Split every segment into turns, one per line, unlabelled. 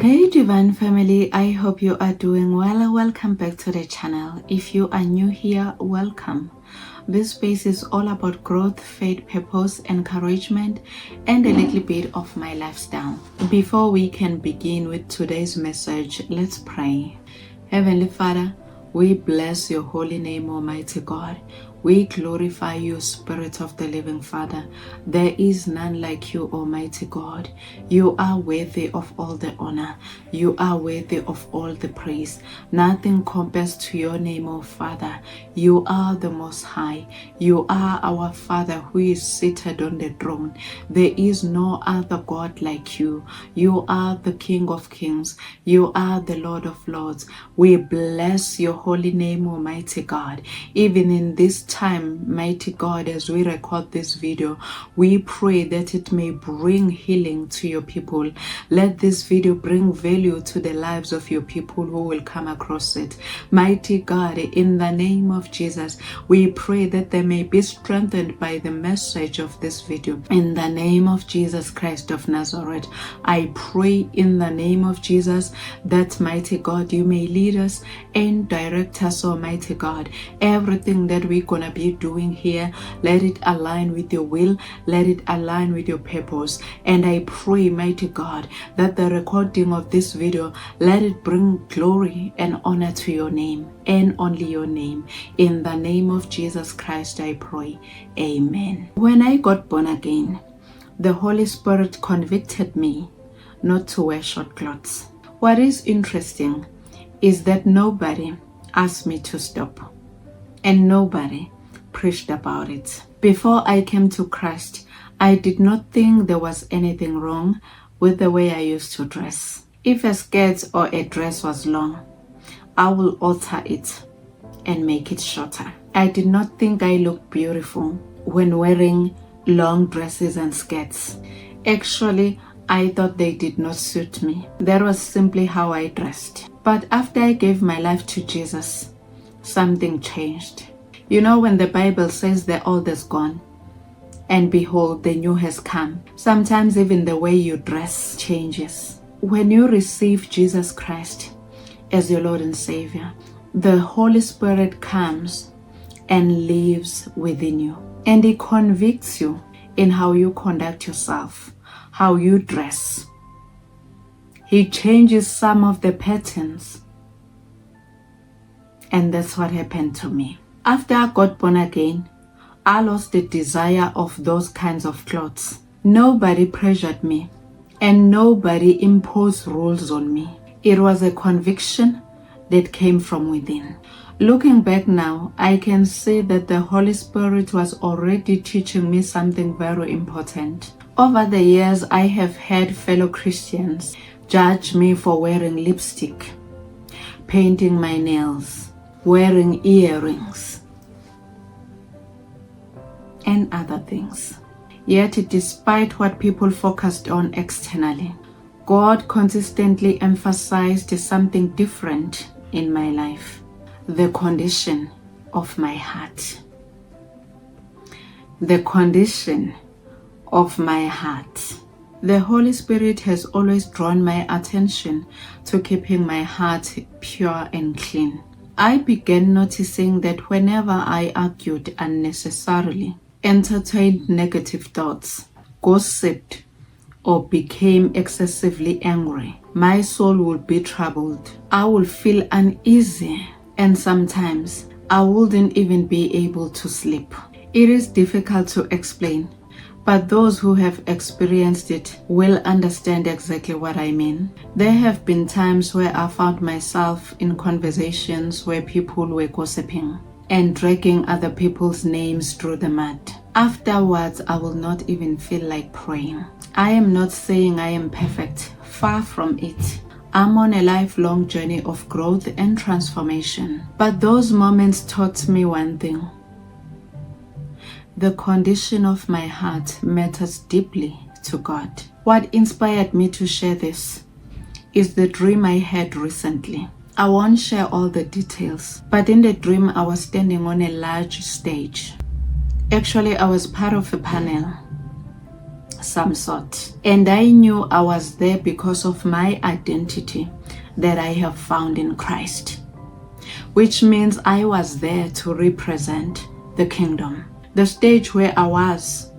Hey Divine Family, I hope you are doing well. Welcome back to the channel. If you are new here, welcome. This space is all about growth, faith, purpose, encouragement, and a little bit of my lifestyle. Before we can begin with today's message, let's pray. Heavenly Father, we bless your holy name, Almighty God. We glorify you, Spirit of the living Father. There is none like you, Almighty God. You are worthy of all the honor. You are worthy of all the praise. Nothing compares to your name, O Father. You are the Most High. You are our Father who is seated on the throne. There is no other God like you. You are the King of Kings. You are the Lord of Lords. We bless your holy name, Almighty God. Even in this time, mighty God, as we record this video, we pray that it may bring healing to your people. Let this video bring value to the lives of your people who will come across it. Mighty God, in the name of Jesus, we pray that they may be strengthened by the message of this video. In the name of Jesus Christ of Nazareth, I pray in the name of Jesus that, mighty God, you may lead us and direct us, Almighty God. Everything that we're going to be doing here, let it align with your will, let it align with your purpose. And I pray, mighty God, that the recording of this video, let it bring glory and honor to your name and only your name. In the name of Jesus Christ, I pray. Amen. When I got born again, the Holy Spirit convicted me not to wear short clothes. What is interesting is that nobody asked me to stop, and nobody preached about it. Before I came to Christ, I did not think there was anything wrong with the way I used to dress. If a skirt or a dress was long, I will alter it and make it shorter. I did not think I looked beautiful when wearing long dresses and skirts. Actually, I thought they did not suit me. That was simply how I dressed. But after I gave my life to Jesus, something changed. You know, when the Bible says the old is gone and behold, the new has come, sometimes even the way you dress changes. When you receive Jesus Christ as your Lord and Savior, the Holy Spirit comes and lives within you, and He convicts you in how you conduct yourself, how you dress. He changes some of the patterns. And that's what happened to me. After I got born again, I lost the desire of those kinds of clothes. Nobody pressured me, and nobody imposed rules on me. It was a conviction that came from within. Looking back now, I can see that the Holy Spirit was already teaching me something very important. Over the years, I have had fellow Christians judge me for wearing lipstick, painting my nails, wearing earrings, and other things. Yet, despite what people focused on externally, God consistently emphasized something different in my life: the condition of my heart. The condition of my heart. The Holy Spirit has always drawn my attention to keeping my heart pure and clean. I began noticing that whenever I argued unnecessarily, entertained negative thoughts, gossiped, or became excessively angry, my soul would be troubled. I would feel uneasy, and sometimes I wouldn't even be able to sleep. It is difficult to explain, but those who have experienced it will understand exactly what I mean. There have been times where I found myself in conversations where people were gossiping and dragging other people's names through the mud. Afterwards, I will not even feel like praying. I am not saying I am perfect, far from it. I'm on a lifelong journey of growth and transformation. But those moments taught me one thing: the condition of my heart matters deeply to God. What inspired me to share this is the dream I had recently. I won't share all the details, but in the dream I was standing on a large stage. Actually, I was part of a panel some sort. And I knew I was there because of my identity that I have found in Christ, which means I was there to represent the kingdom. The stage where I was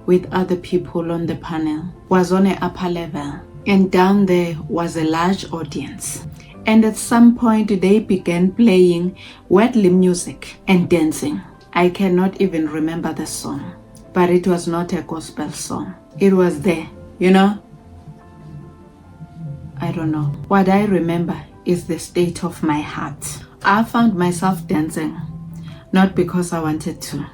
with other people on the panel was on an upper level, and down there was a large audience. And at some point they began playing worldly music and dancing. I cannot even remember the song, but it was not a gospel song. It was there, I don't know. What I remember is the state of my heart. I found myself dancing, not because I wanted to,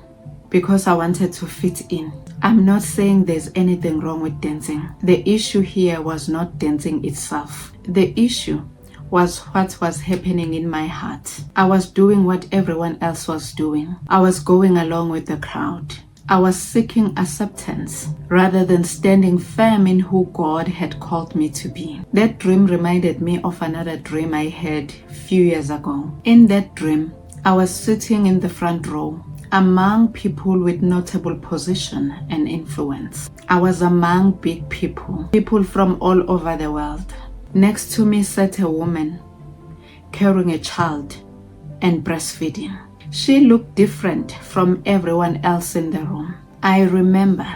because I wanted to fit in. I'm not saying there's anything wrong with dancing. The issue here was not dancing itself. The issue was what was happening in my heart. I was doing what everyone else was doing. I was going along with the crowd. I was seeking acceptance rather than standing firm in who God had called me to be. That dream reminded me of another dream I had a few years ago. In that dream, I was sitting in the front row among people with notable position and influence. I was among big people from all over the world. Next to me sat a woman carrying a child and breastfeeding. She looked different from everyone else in the room. I remember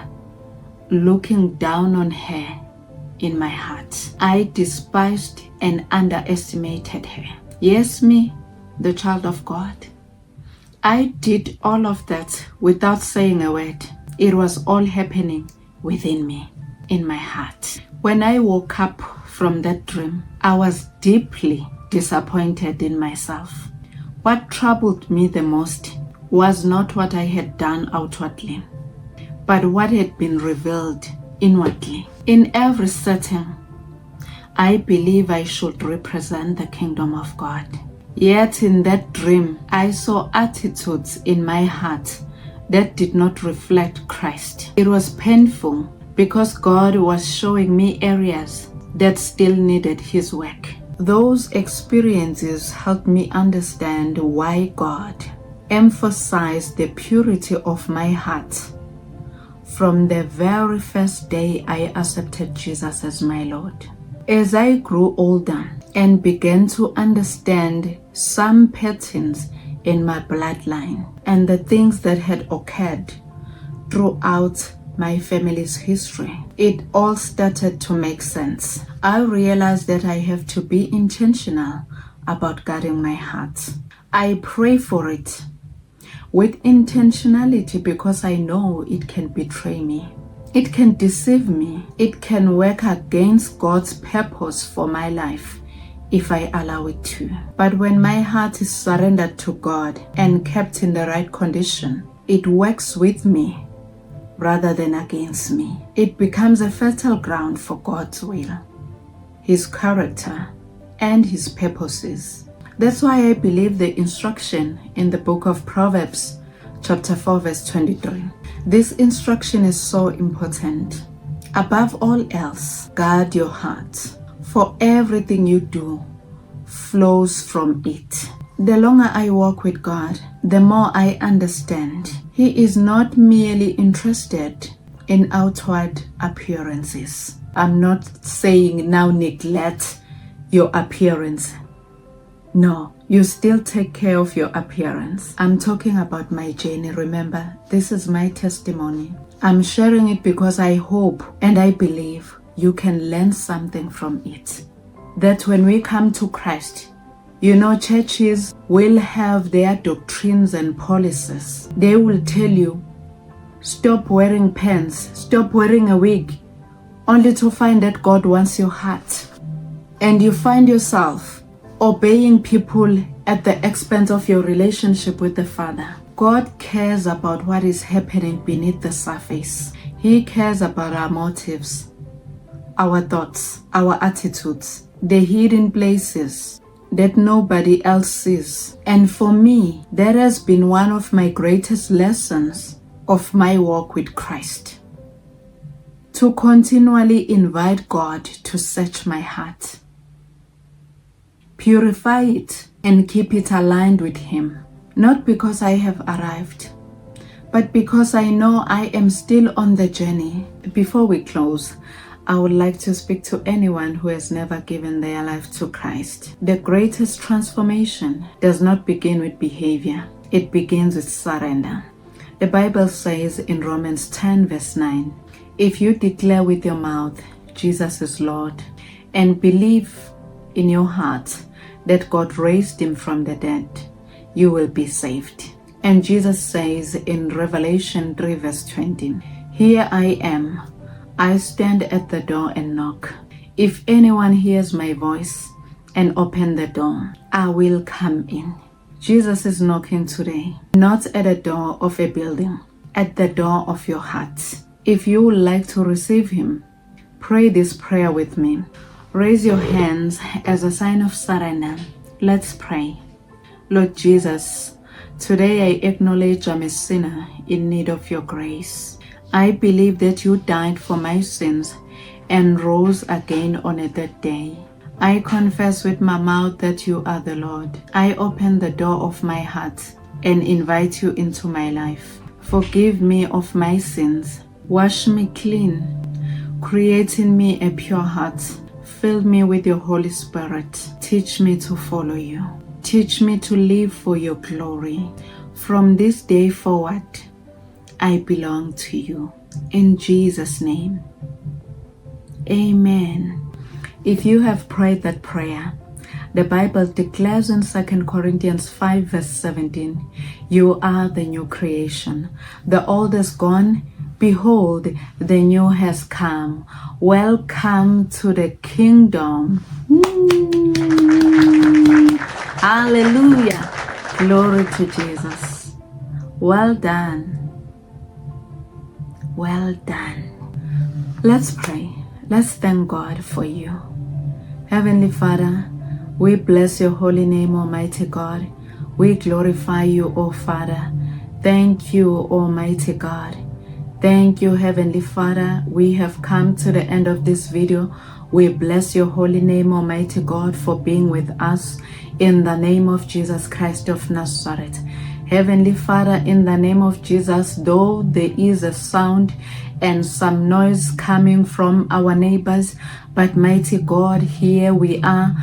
looking down on her in my heart. I despised and underestimated her. Yes, me, the child of God. I did all of that without saying a word. It was all happening within me, in my heart. When I woke up from that dream, I was deeply disappointed in myself. What troubled me the most was not what I had done outwardly, but what had been revealed inwardly. In every setting, I believe I should represent the kingdom of God. Yet in that dream, I saw attitudes in my heart that did not reflect Christ. It was painful because God was showing me areas that still needed His work. Those experiences helped me understand why God emphasized the purity of my heart from the very first day I accepted Jesus as my Lord. As I grew older and began to understand some patterns in my bloodline and the things that had occurred throughout my family's history, it all started to make sense. I realized that I have to be intentional about guarding my heart. I pray for it with intentionality because I know it can betray me. It can deceive me. It can work against God's purpose for my life if I allow it to. But when my heart is surrendered to God and kept in the right condition, it works with me rather than against me. It becomes a fertile ground for God's will, His character, and His purposes. That's why I believe the instruction in the book of Proverbs, chapter 4, verse 23. This instruction is so important. Above all else, guard your heart, for everything you do flows from it. The longer I walk with God, the more I understand He is not merely interested in outward appearances. I'm not saying now neglect your appearance. No, you still take care of your appearance. I'm talking about my journey. Remember, this is my testimony. I'm sharing it because I hope and I believe you can learn something from it. That when we come to Christ, churches will have their doctrines and policies. They will tell you, stop wearing pants, stop wearing a wig, only to find that God wants your heart. And you find yourself obeying people at the expense of your relationship with the Father. God cares about what is happening beneath the surface. He cares about our motives, our thoughts, our attitudes, the hidden places that nobody else sees. And for me, that has been one of my greatest lessons of my walk with Christ. To continually invite God to search my heart, purify it, and keep it aligned with Him. Not because I have arrived, But because I know I am still on the journey, before we close, I would like to speak to anyone who has never given their life to Christ. The greatest transformation does not begin with behavior. It begins with surrender. The Bible says in Romans 10 verse 9, if you declare with your mouth Jesus is Lord and believe in your heart that God raised him from the dead, you will be saved. And Jesus says in Revelation 3 verse 20, here I am. I stand at the door and knock. If anyone hears my voice and open the door, I will come in. Jesus is knocking today, not at the door of a building, at the door of your heart. If you would like to receive him, pray this prayer with me. Raise your hands as a sign of surrender. Let's pray. Lord Jesus, today I acknowledge I'm a sinner in need of your grace. I believe that you died for my sins and rose again on a third day. I confess with my mouth that you are the Lord. I open the door of my heart and invite you into my life. Forgive me of my sins. Wash me clean. Create in me a pure heart. Fill me with your Holy Spirit. Teach me to follow you. Teach me to live for your glory. From this day forward, I belong to you. In Jesus' name, amen. If you have prayed that prayer, the Bible declares in 2 Corinthians 5 verse 17, you are the new creation. The old is gone. Behold, the new has come. Welcome to the kingdom. Hallelujah. Glory to Jesus. Well done. Well done. Let's pray. Let's thank God for you. Heavenly Father, we bless your holy name, Almighty God. We glorify you, O Father. Thank you, Almighty God. Thank you, Heavenly Father. We have come to the end of this video. We bless your holy name, Almighty God, for being with us in the name of Jesus Christ of Nazareth. Heavenly Father, in the name of Jesus, though there is a sound and some noise coming from our neighbors, but mighty God, here we are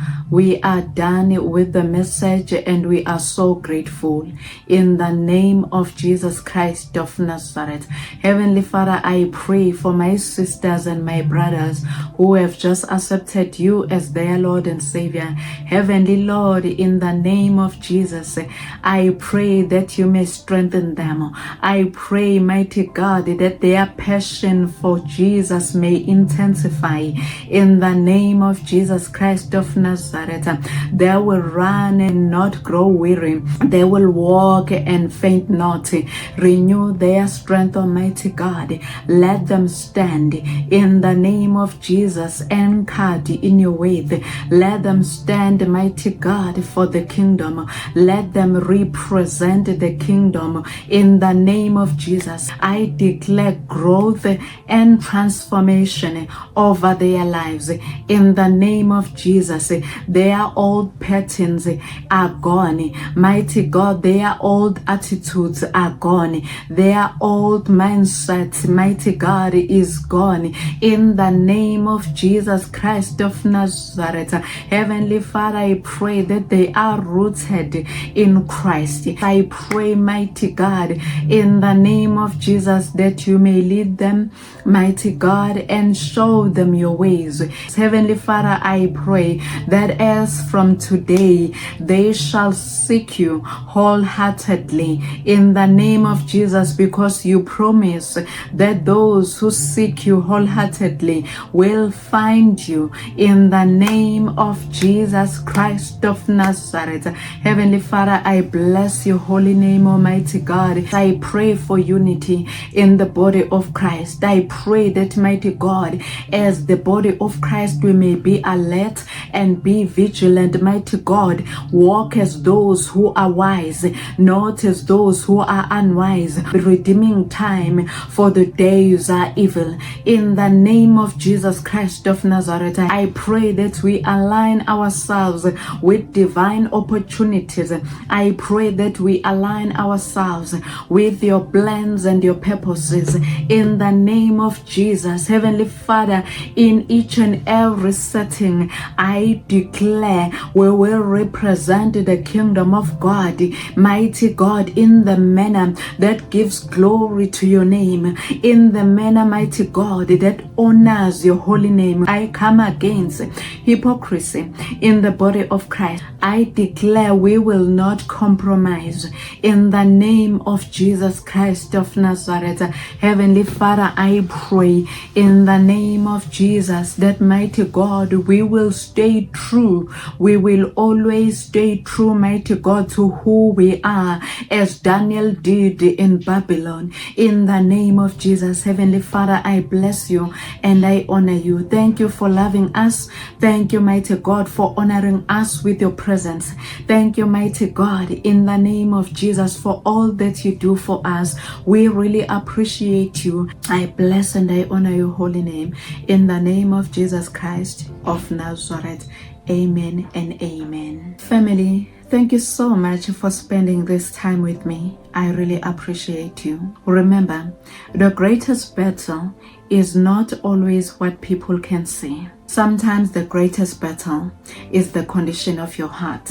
done with the message and we are so grateful. In the name of Jesus Christ of Nazareth. Heavenly Father, I pray for my sisters and my brothers who have just accepted you as their Lord and Savior. Heavenly Lord, in the name of Jesus, I pray that you may strengthen them. I pray, mighty God, that their passion for Jesus may intensify. In the name of Jesus Christ of Nazareth, they will run and not grow weary. They will walk and faint not. Renew their strength, Almighty God. Let them stand in the name of Jesus, anchored in your way. Let them stand, mighty God, for the kingdom. Let them represent the kingdom in the name of Jesus. I declare growth and transformation over their lives in the name of Jesus. Their old patterns are gone. Mighty God, their old attitudes are gone. Their old mindset, mighty God, is gone in the name of Jesus Christ of Nazareth. Heavenly Father, I pray that they are rooted in Christ. I pray, mighty God, in the name of Jesus, that you may lead them, mighty God, and show them your ways. Heavenly Father, I pray that as from today they shall seek you wholeheartedly in the name of Jesus, because you promise that those who seek you wholeheartedly will find you in the name of Jesus Christ of Nazareth. Heavenly Father, I bless your holy name, Almighty God. I pray for unity in the body of Christ. I pray that, mighty God, as the body of of Christ, we may be alert and be vigilant, mighty God. Walk as those who are wise, not as those who are unwise, redeeming time, for the days are evil. In the name of Jesus Christ of Nazareth, I pray that we align ourselves with divine opportunities. I pray that we align ourselves with your plans and your purposes. In the name of Jesus, Heavenly Father, in each and every setting, I declare we will represent the kingdom of God, mighty God, in the manner that gives glory to your name, in the manner, mighty God, that honors your holy name. I come against hypocrisy in the body of Christ. I declare we will not compromise in the name of Jesus Christ of Nazareth. Heavenly Father, I pray in the name of Jesus that, mighty God, we will stay true. We will always stay true, mighty God, to who we are, as Daniel did in Babylon. In the name of Jesus, Heavenly Father, I bless you and I honor you. Thank you for loving us. Thank you, mighty God, for honoring us with your presence. Thank you, mighty God, in the name of Jesus, for all that you do for us. We really appreciate you. I bless and I honor your holy name. In the name of Jesus Christ of Nazareth. Amen and amen. Family, thank you so much for spending this time with me. I really appreciate you. Remember, the greatest battle is not always what people can see. Sometimes the greatest battle is the condition of your heart.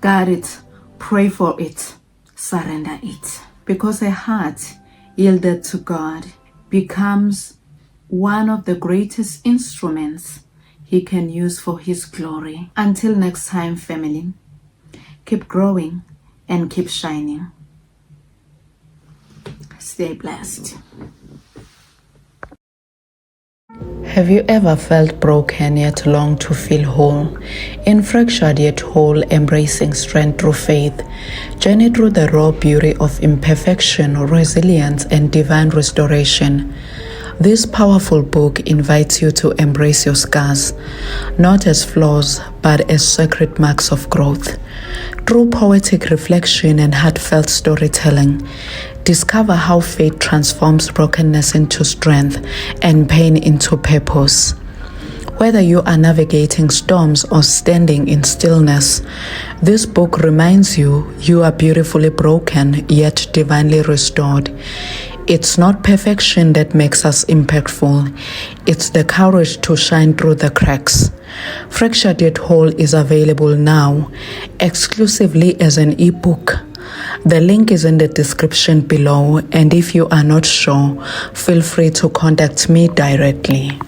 Guard it, pray for it, surrender it. Because a heart yielded to God becomes one of the greatest instruments He can use for His glory. Until next time, family, keep growing and keep shining. Stay blessed. Have you ever felt broken yet longed to feel whole? In fractured yet whole, embracing strength through faith. Journey through the raw beauty of imperfection, resilience, and divine restoration. This powerful book invites you to embrace your scars, not as flaws, but as sacred marks of growth. Through poetic reflection and heartfelt storytelling, discover how faith transforms brokenness into strength and pain into purpose. Whether you are navigating storms or standing in stillness, this book reminds you you are beautifully broken yet divinely restored. It's not perfection that makes us impactful. It's the courage to shine through the cracks. Fractured Yet Whole is available now, exclusively as an ebook. The link is in the description below, and if you are not sure, feel free to contact me directly.